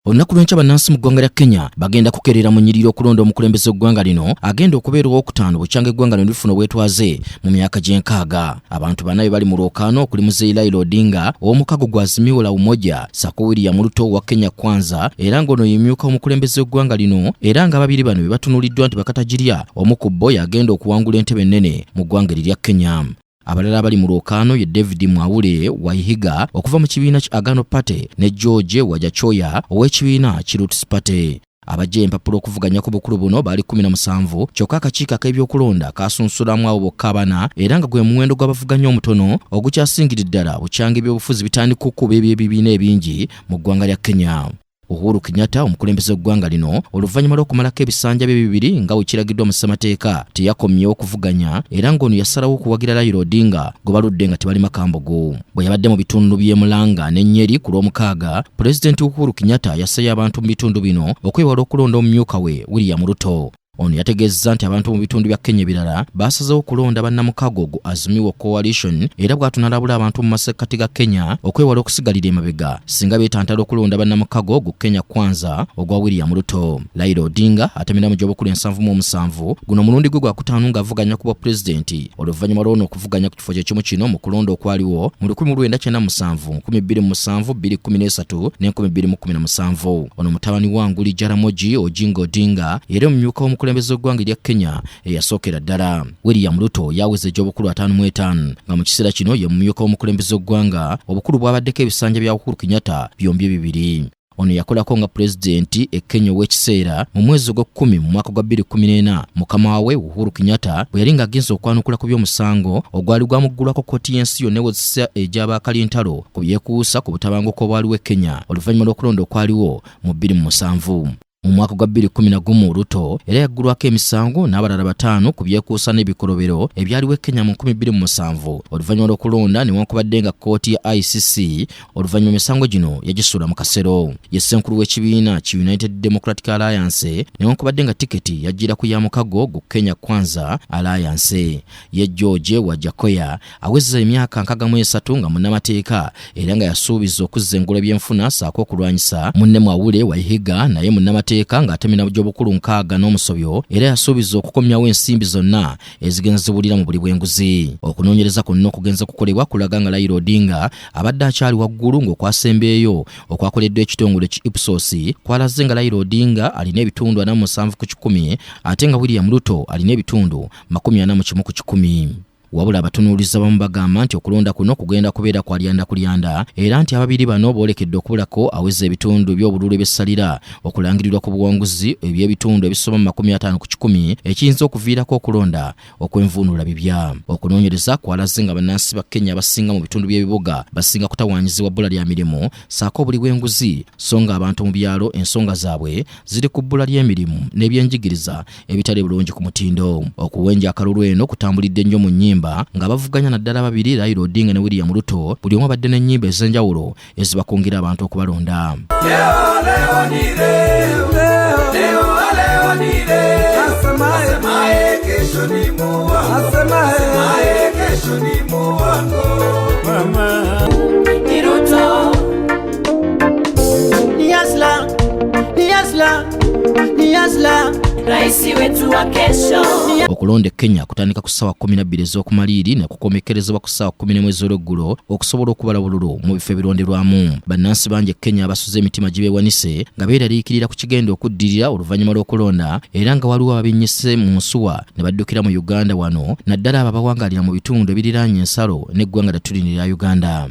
Olunaku lw'enkya bannansi mu ggwanga lya Kenya bagenda kukeerera mu nnyiriri okulonda omukulembeze w'eggwanga lino agenda okubeera owokutaano bukyanga eggwanga lino lifuna obwetwaze mu myaka gy'enkaaga. Abantu bana bali mu lwokaano okuli muzeeyi Raila Odinga ow'omukago gwa Azimio la Umoja, Sako William Ruto wa Kenya Kwanza era ng'ono yemyuka omukulembeze w'eggwanga lino, era nga babiri bano be batunuuliddwa nti bakatajirya omu ku bo yagenda okuwangula entebe ennene mu ggwanga lya Kenya. Abalala abali mu lwokaano ye David Mwaure Wahiga okuva mu kibiina kya Agano Party ne George Wajachoya ow'ekibiina ki Roots Party. Abajja empapula okuvuganya ku bukulu buno bali 17 kyokka akakiiko ak'ebyokulonda kasunsulamu abo bokka abana era nga gwe muwendo gw'abavuganya omutono ogukyasingira ddala bukyanga ebyobufuzi bitandika okuba eby'ebibiina ebingi mu ggwanga lya Kenya. Uhuru Kenyatta omukulembeze w'eggwanga lino oluvannyuma lw'okumalako ebisanja bye bibiri nga wekiragiddwa mu ssemateeka teyakomyewo okuvuganya era ng'ono yasalawo okuwagira Raila Odinga gwe baludde nga tebali makambogo. Bwe yabadde mu bitundu by'e Mulanga ne Nyeri ku lw'omukaaga, Pulezidenti Uhuru Kenyatta yasabye abantu mu bitundu bino okwewala okulonda omumyuka we William Ruto. Ono yategeezza nti abantu mu bitundu bya Kenya ebirala basazeewo okulonda bannamukago gu Azimio Coalition era bw'atunalabula abantu mu masekkati ga Kenya okwewala okusigalira emabega singa beetantala okulonda bannamukago gu Kenya Kwanza ogwa William Ruto. Raila Odinga atemera mu gy'obukulu 77 guno mulundi gwe gwakutaano ng'avuganya ku bwapulezidenti oluvannyuma lw'ono okuvuganya ku kifo kye kimu kino mu kulonda okwaliwo mu 1997, 2007, 2013 ne 2017. Ono mutabani wa Nguli Jaramogi Oginga Odinga era omumyuka omukulembeze w'eggwanga lya Kenya eyasookera ddala. William Ruto yaweza egy'obukulu 55 nga mu kiseera kino ye mumyuka w'omukulembeze w'eggwanga obukulu bwabaddeko ebisanja bya Uhuru Kenyatta byombi ebibiri. Ono yakolako nga pulezidenti e Kenya ow'ekiseera mu mwezi gw'Okumi mu mwaka gwa 2014 mukama we Uhuru Kenyatta bwe yali ng'agenza okwanukula ku by'omusango ogwali gwamuggulwako kkooti y'ensi yonna ewozesa egy'abakalintalo ku byekuusa ku butabanguko obwaliwo e Kenya oluvannyuma lw'okulonda okwaliwo mu 2007. Mu mwaka gwa 2011 Ruto era yaggulwako emisango n'abalala 5 ku byekuusa n'ebikolobero ebyaliwo e Kenya mu 2007 oluvannyuma lw'okulonda newankubadde nga kkooti ya ICC oluvannyuma emisango gino yagisuula mu kasero. Ye ssenkulu w'ekibiina ki United Democratic Alliance newankubadde nga tiketi yajjira ku ya mukago gu Kenya Kwanza Alliance. Ye George Wajachoya awezeza emyaka 63 nga munnamateeka era nga yasuubiza okuzzengula ebyenfuna saako okulwanyisa munne Mwaure Wahiga naye munnamateeka nga atemera mu gy'obukulu 6 n'omusobyo era yasuubiza okukomyawo ensimbi zonna ezigenza zibulira mu buli bw'enguzi. Okunoonyereza kwonna okugenza kukolebwa kulaga nga Raila Odinga abadde akyali waggulu ng'okwasembeeyo okwakoleddwa ekitongole ki Ipsos kwalaze nga Raila Odinga alina ebitundu 47 ku 100 ate nga William Ruto alina ebitundu 41 ku 100. Wabula abatunuuliza bamu bagamba nti okulonda kuno kugenda kubeera kwa lyanda kulyanda era nti ababiri bano boolekedde okubulako aweza ebitundu by'obululu ebissalira okulangirirwa ku buwanguzi eby'ebitundu ebisoma mu 50 ku 100 ekiyinza okuviirako okulonda okwenvuunula bibya. Okunoonyereza kwalaze nga bannansi ba Kenya abasinga mu bitundu by'ebibuga basinga kutawaanyizibwa bbula lya mirimu saako buli bw'enguzi so nga abantu mu byalo ensonga zaabwe ziri ku bbula ly'emirimu n'ebyenjigiriza ebitali bulungi ku mutindo. Okuwenja akalulu eno kutambulidde nnyo mu nnyimba nga bavuganya naddala babiri Raila Odinga ne William Ruto buli omu abadde n'ennyimba ez'enjawulo ezibakungira abantu okubalonda. Raisi wetu wa kesho. Okulonda e Kenya kutandika ku ssaawa 12 ez'okumaliri ne kukomekerezebwa ku ssaawa 11 ez'olweggulo okusobola okubala bululu mu bifo ebironderwamu. Bannansi bangi e Kenya abasuze emitima gye beewanise nga beeraliikirira ku kigenda okuddirira oluvannyuma lw'okulonda era nga waliwo ababinnyise mu nsuwa ne baddukira mu Uganda wano naddala abo abawangaalira mu bitundu ebiriraanye ensalo n'eggwanga lya tulini lya Uganda.